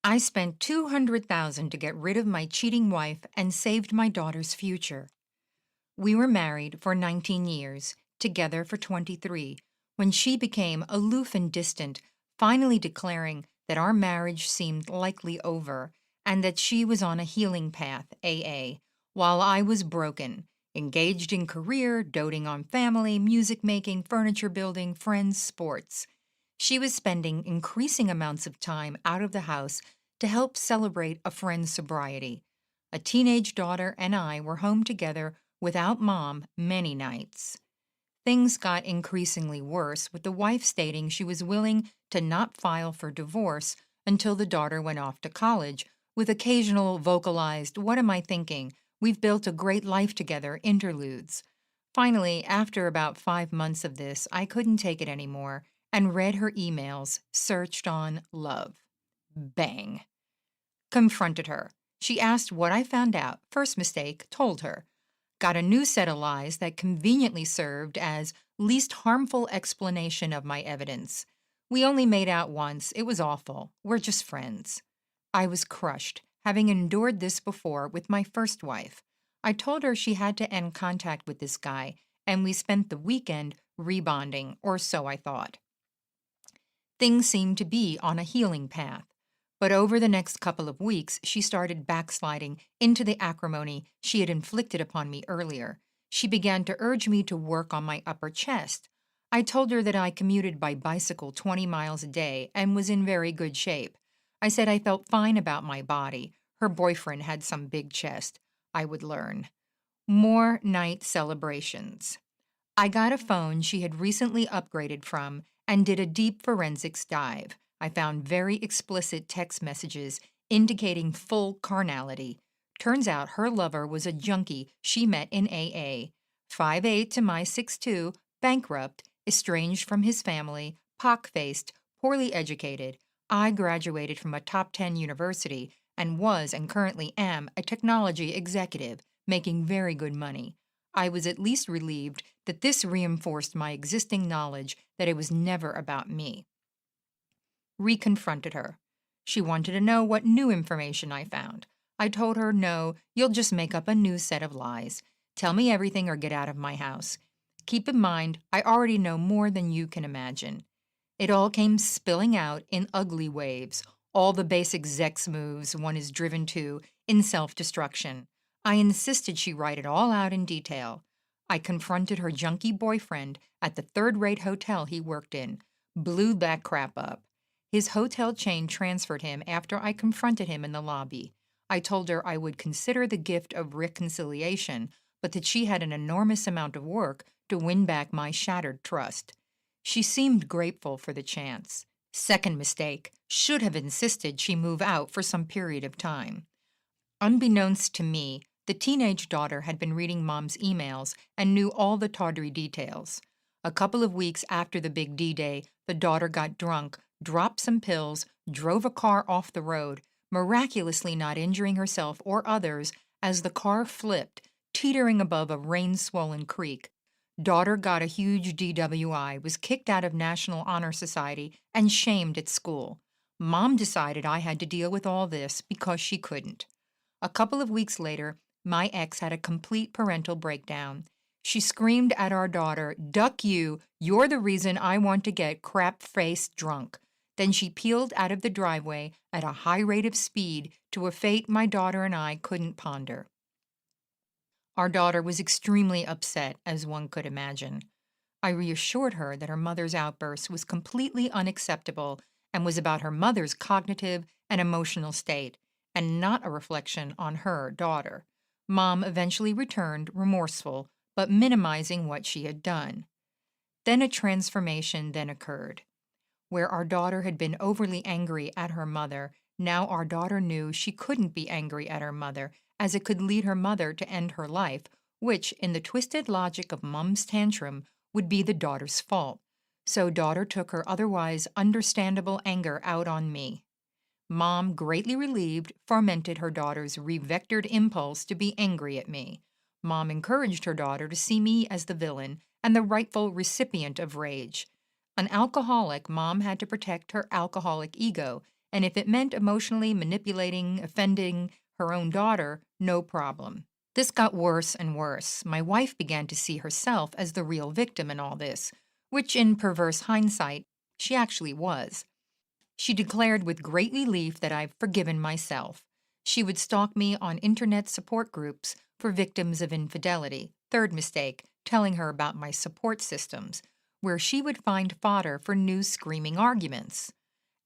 I spent 200,000 to get rid of my cheating wife and saved my daughter's future. We were married for 19 years, together for 23, when she became aloof and distant, finally declaring that our marriage seemed likely over and that she was on a healing path, AA, while I was broken, engaged in career, doting on family, music making, furniture building, friends, sports. She was spending increasing amounts of time out of the house to help celebrate a friend's sobriety. A teenage daughter and I were home together without mom many nights. Things got increasingly worse, with the wife stating she was willing to not file for divorce until the daughter went off to college, with occasional vocalized, "What am I thinking? We've built a great life together," interludes. Finally, after about 5 months of this, I couldn't take it anymore and read her emails, searched on love. Bang. Confronted her. She asked what I found out. First mistake, told her. Got a new set of lies that conveniently served as least harmful explanation of my evidence. We only made out once. It was awful. We're just friends. I was crushed, having endured this before with my first wife. I told her she had to end contact with this guy, and we spent the weekend rebonding, or so I thought. Things seemed to be on a healing path. But over the next couple of weeks, she started backsliding into the acrimony she had inflicted upon me earlier. She began to urge me to work on my upper chest. I told her that I commuted by bicycle 20 miles a day and was in very good shape. I said I felt fine about my body. Her boyfriend had some big chest. I would learn. More night celebrations. I got a phone she had recently upgraded from and did a deep forensics dive. I found very explicit text messages indicating full carnality. Turns out her lover was a junkie she met in AA. 5'8" to my 6'2", bankrupt, estranged from his family, pock-faced, poorly educated. I graduated from a top 10 university and was and currently am a technology executive, making very good money. I was at least relieved that this reinforced my existing knowledge that it was never about me. Reconfronted her. She wanted to know what new information I found. I told her, no, you'll just make up a new set of lies. Tell me everything or get out of my house. Keep in mind, I already know more than you can imagine. It all came spilling out in ugly waves, all the basic Zex moves one is driven to in self-destruction. I insisted she write it all out in detail. I confronted her junkie boyfriend at the third-rate hotel he worked in, blew that crap up. His hotel chain transferred him after I confronted him in the lobby. I told her I would consider the gift of reconciliation, but that she had an enormous amount of work to win back my shattered trust. She seemed grateful for the chance. Second mistake, should have insisted she move out for some period of time. Unbeknownst to me, the teenage daughter had been reading Mom's emails and knew all the tawdry details. A couple of weeks after the big D-Day, the daughter got drunk, dropped some pills, drove a car off the road, miraculously not injuring herself or others as the car flipped, teetering above a rain-swollen creek. Daughter got a huge DWI, was kicked out of National Honor Society, and shamed at school. Mom decided I had to deal with all this because she couldn't. A couple of weeks later, my ex had a complete parental breakdown. She screamed at our daughter, "Duck you, you're the reason I want to get crap-faced drunk." Then she peeled out of the driveway at a high rate of speed to a fate my daughter and I couldn't ponder. Our daughter was extremely upset, as one could imagine. I reassured her that her mother's outburst was completely unacceptable and was about her mother's cognitive and emotional state, and not a reflection on her daughter. Mom eventually returned, remorseful, but minimizing what she had done. Then a transformation then occurred. Where our daughter had been overly angry at her mother, now our daughter knew she couldn't be angry at her mother, as it could lead her mother to end her life, which, in the twisted logic of Mom's tantrum, would be the daughter's fault. So daughter took her otherwise understandable anger out on me. Mom, greatly relieved, fomented her daughter's revectored impulse to be angry at me. Mom encouraged her daughter to see me as the villain and the rightful recipient of rage. An alcoholic, Mom had to protect her alcoholic ego and if it meant emotionally manipulating, offending her own daughter, no problem. This got worse and worse. My wife began to see herself as the real victim in all this, which in perverse hindsight, she actually was. She declared with great relief that I've forgiven myself. She would stalk me on internet support groups for victims of infidelity. Third mistake, telling her about my support systems, where she would find fodder for new screaming arguments.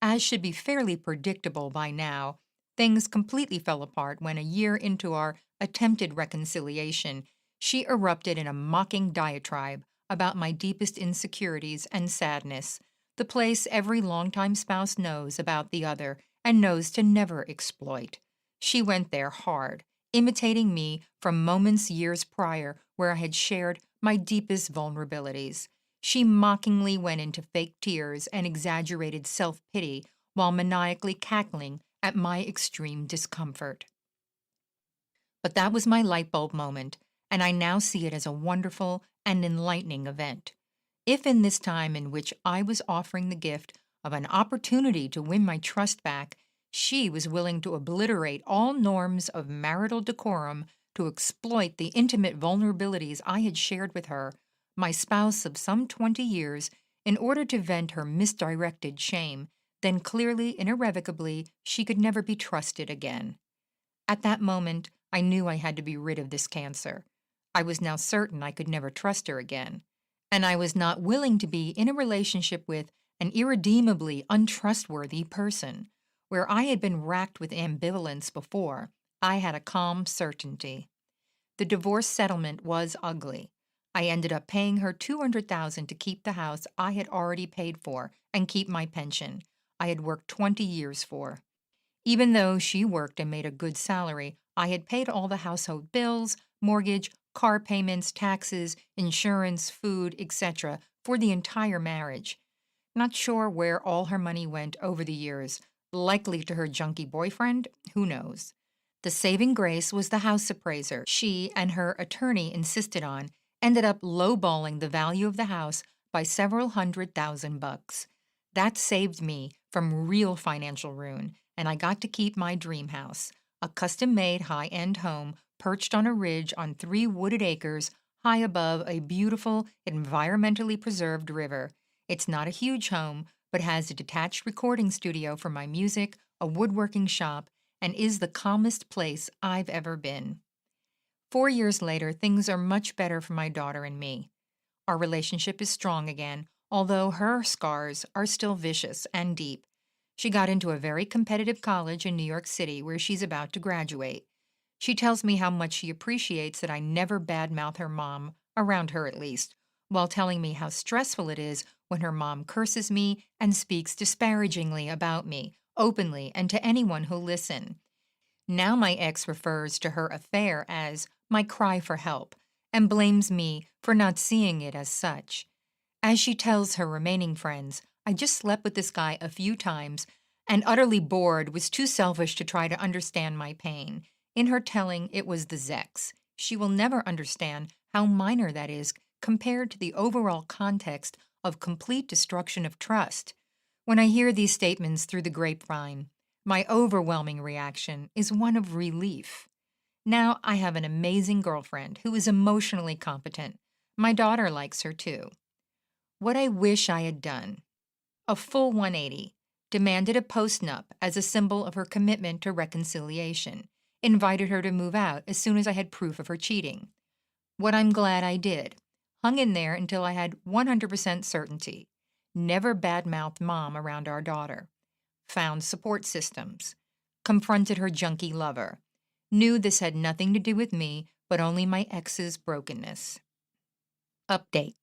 As should be fairly predictable by now, things completely fell apart when a year into our attempted reconciliation, she erupted in a mocking diatribe about my deepest insecurities and sadness, the place every longtime spouse knows about the other and knows to never exploit. She went there hard, imitating me from moments years prior where I had shared my deepest vulnerabilities. She mockingly went into fake tears and exaggerated self pity while maniacally cackling at my extreme discomfort. But that was my light bulb moment, and I now see it as a wonderful and enlightening event. If in this time in which I was offering the gift of an opportunity to win my trust back, she was willing to obliterate all norms of marital decorum to exploit the intimate vulnerabilities I had shared with her, my spouse of some 20 years, in order to vent her misdirected shame, then clearly and irrevocably she could never be trusted again. At that moment, I knew I had to be rid of this cancer. I was now certain I could never trust her again. And I was not willing to be in a relationship with an irredeemably untrustworthy person. Where I had been racked with ambivalence before, I had a calm certainty. The divorce settlement was ugly. I ended up paying her $200,000 to keep the house I had already paid for and keep my pension I had worked 20 years for. Even though she worked and made a good salary, I had paid all the household bills, mortgage, car payments, taxes, insurance, food, etc. for the entire marriage. Not sure where all her money went over the years, likely to her junkie boyfriend, who knows. The saving grace was the house appraiser she and her attorney insisted on, ended up lowballing the value of the house by several $100,000. That saved me from real financial ruin, and I got to keep my dream house, a custom-made high-end home perched on a ridge on 3 wooded acres high above a beautiful, environmentally preserved river. It's not a huge home, but has a detached recording studio for my music, a woodworking shop, and is the calmest place I've ever been. 4 years later, things are much better for my daughter and me. Our relationship is strong again, although her scars are still vicious and deep. She got into a very competitive college in New York City where she's about to graduate. She tells me how much she appreciates that I never badmouth her mom, around her at least, while telling me how stressful it is when her mom curses me and speaks disparagingly about me, openly and to anyone who'll listen. Now my ex refers to her affair as my cry for help and blames me for not seeing it as such. As she tells her remaining friends, I just slept with this guy a few times and utterly bored was too selfish to try to understand my pain. In her telling, it was the Zex. She will never understand how minor that is compared to the overall context of complete destruction of trust. When I hear these statements through the grapevine, my overwhelming reaction is one of relief. Now I have an amazing girlfriend who is emotionally competent. My daughter likes her too. What I wish I had done. A full 180. Demanded a postnup as a symbol of her commitment to reconciliation. Invited her to move out as soon as I had proof of her cheating. What I'm glad I did. Hung in there until I had 100% certainty. Never badmouthed mom around our daughter. Found support systems. Confronted her junkie lover. Knew this had nothing to do with me, but only my ex's brokenness. Update.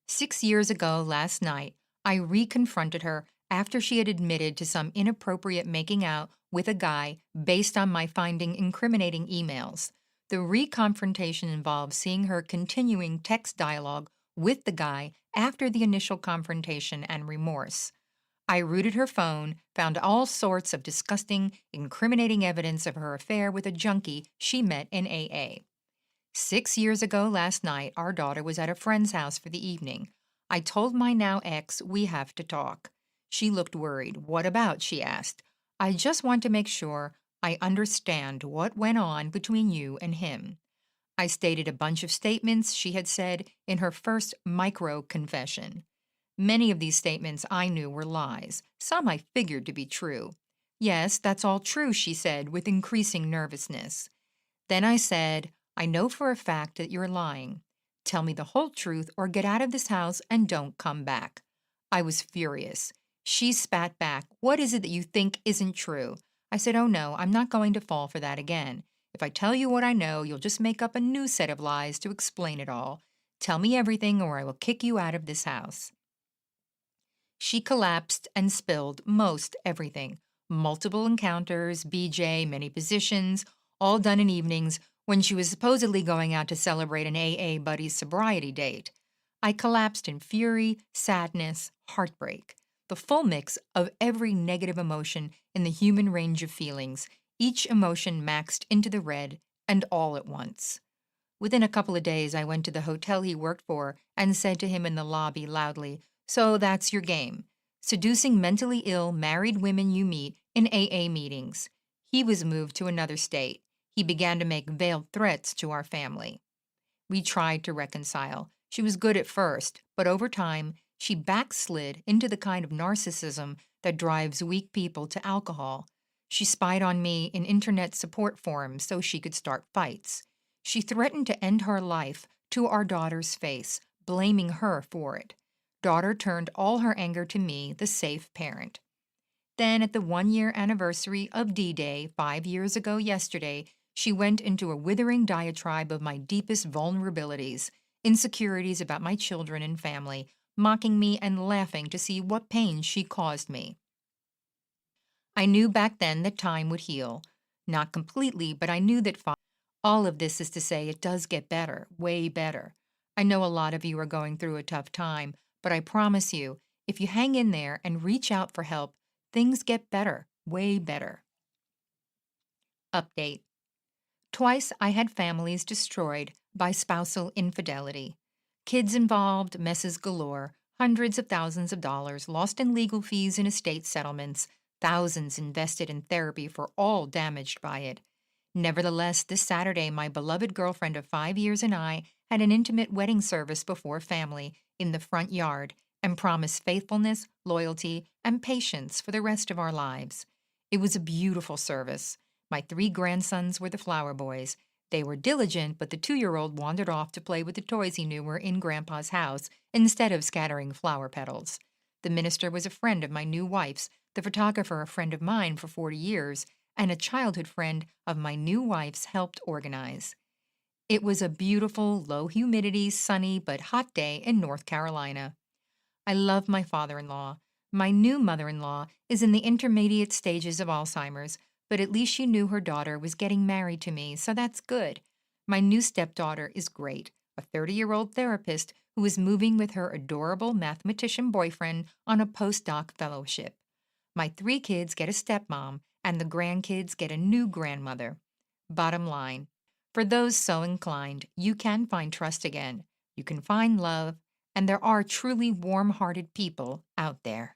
6 years ago last night, I reconfronted her after she had admitted to some inappropriate making out with a guy based on my finding incriminating emails. The reconfrontation involved seeing her continuing text dialogue with the guy after the initial confrontation and remorse. I rooted her phone, found all sorts of disgusting, incriminating evidence of her affair with a junkie she met in AA. 6 years ago last night, our daughter was at a friend's house for the evening. I told my now ex we have to talk. She looked worried. What about? She asked. I just want to make sure I understand what went on between you and him. I stated a bunch of statements she had said in her first micro confession. Many of these statements I knew were lies. Some I figured to be true. Yes, that's all true, she said with increasing nervousness. Then I said, I know for a fact that you're lying. Tell me the whole truth or get out of this house and don't come back. I was furious. She spat back, what is it that you think isn't true? I said, oh no, I'm not going to fall for that again. If I tell you what I know, you'll just make up a new set of lies to explain it all. Tell me everything or I will kick you out of this house. She collapsed and spilled most everything. Multiple encounters, BJ, many positions, all done in evenings when she was supposedly going out to celebrate an AA buddy's sobriety date. I collapsed in fury, sadness, heartbreak, the full mix of every negative emotion in the human range of feelings, each emotion maxed into the red and all at once. Within a couple of days, I went to the hotel he worked for and said to him in the lobby loudly, so that's your game. Seducing mentally ill married women you meet in AA meetings. He was moved to another state. He began to make veiled threats to our family. We tried to reconcile. She was good at first, but over time, she backslid into the kind of narcissism that drives weak people to alcohol. She spied on me in internet support forums so she could start fights. She threatened to end her life to our daughter's face, blaming her for it. Daughter turned all her anger to me, the safe parent. Then, at the 1 year anniversary of D Day, 5 years ago yesterday, she went into a withering diatribe of my deepest vulnerabilities, insecurities about my children and family, mocking me and laughing to see what pain she caused me. I knew back then that time would heal. Not completely, but I knew that all of this is to say it does get better, way better. I know a lot of you are going through a tough time, but I promise you, if you hang in there and reach out for help, things get better, way better. Update. Twice I had families destroyed by spousal infidelity. Kids involved, messes galore, hundreds of thousands of dollars lost in legal fees and estate settlements, thousands invested in therapy for all damaged by it. Nevertheless, this Saturday, my beloved girlfriend of 5 years and I had an intimate wedding service before family in the front yard and promised faithfulness, loyalty, and patience for the rest of our lives. It was a beautiful service. My 3 grandsons were the flower boys. They were diligent, but the 2-year-old wandered off to play with the toys he knew were in Grandpa's house instead of scattering flower petals. The minister was a friend of my new wife's, the photographer a friend of mine for 40 years, and a childhood friend of my new wife's helped organize. It was a beautiful, low humidity, sunny but hot day in North Carolina. I love my father in law. My new mother in law is in the intermediate stages of Alzheimer's, but at least she knew her daughter was getting married to me, so that's good. My new stepdaughter is great, a 30-year-old therapist who is moving with her adorable mathematician boyfriend on a postdoc fellowship. My 3 kids get a stepmom, and the grandkids get a new grandmother. Bottom line, for those so inclined, you can find trust again. You can find love, and there are truly warm-hearted people out there.